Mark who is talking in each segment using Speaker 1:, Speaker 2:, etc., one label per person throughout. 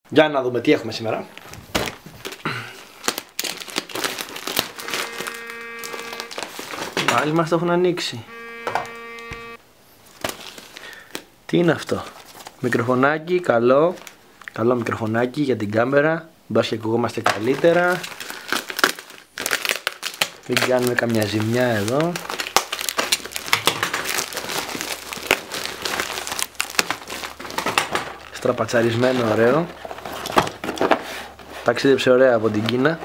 Speaker 1: Για να δούμε τι έχουμε σήμερα. Άλλοι μας το έχουν ανοίξει. Τι είναι αυτό? Μικροφωνάκι, καλό μικροφωνάκι για την κάμερα. Μπας και ακουγόμαστε καλύτερα. Μην κάνουμε καμιά ζημιά εδώ. Στραπατσαρισμένο, ωραίο. Ταξίδεψε ωραία από την Κίνα.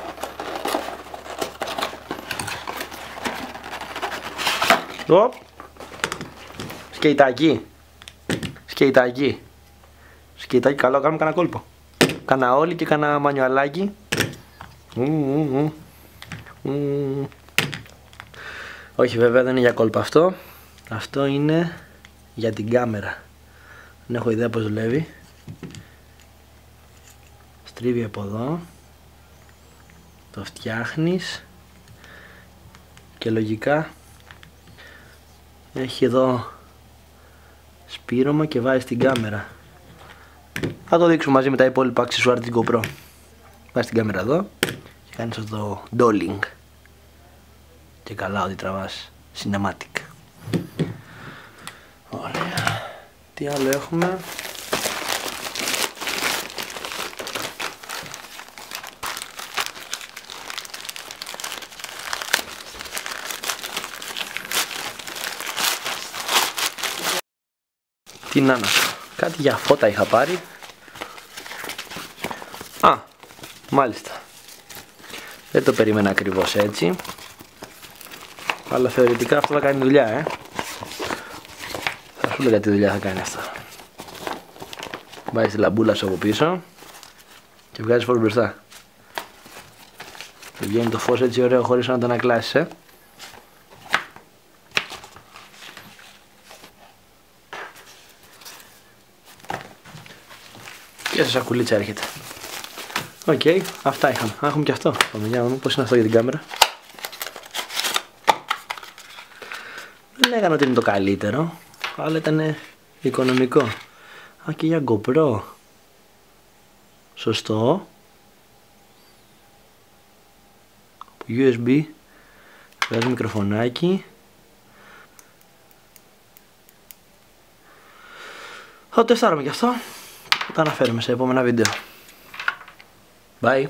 Speaker 1: Σκεϊτάκι. Σκεϊτάκι, καλό, κάνουμε κανένα κόλπο. Κάνα όλοι και κάνα μανιουαλάκι. Όχι, βέβαια δεν είναι για κόλπο αυτό. Αυτό είναι για την κάμερα. Δεν έχω ιδέα πως δουλεύει. Στρίβει από εδώ. Το φτιάχνεις. Και λογικά έχει εδώ σπήρωμα και βάζει την κάμερα. Θα το δείξουμε μαζί με τα υπόλοιπα αξεσουάρ της GoPro. Βάζει την κάμερα εδώ και κάνεις αυτό το dolling. Και καλά ότι τραβάς cinematic. Ωραία. Τι άλλο έχουμε? Τι να είναι αυτό? Κάτι για φώτα είχα πάρει. Α, μάλιστα. Δεν το περίμενα ακριβώς έτσι. Αλλά θεωρητικά αυτό θα κάνει δουλειά, Θα σου λέγα τι δουλειά θα κάνει αυτό. Βάζεις τη λαμπούλα σου από πίσω και βγάζεις φως μπροστά. Και βγαίνει το φως έτσι ωραίο χωρίς να το ανακλάσεις, Και σε σακουλίτσα έρχεται. Οκ, αυτά είχαμε. Έχουμε και αυτό. Πάμε για να δούμε πώς είναι αυτό για την κάμερα. Δεν έκανα ότι είναι το καλύτερο, αλλά ήταν οικονομικό. Α, και για GoPro. Σωστό. Από USB. Βγάζει μικροφωνάκι. Θα το τεστάρουμε και αυτό. Θα τα αναφέρουμε σε επόμενα βίντεο. Bye.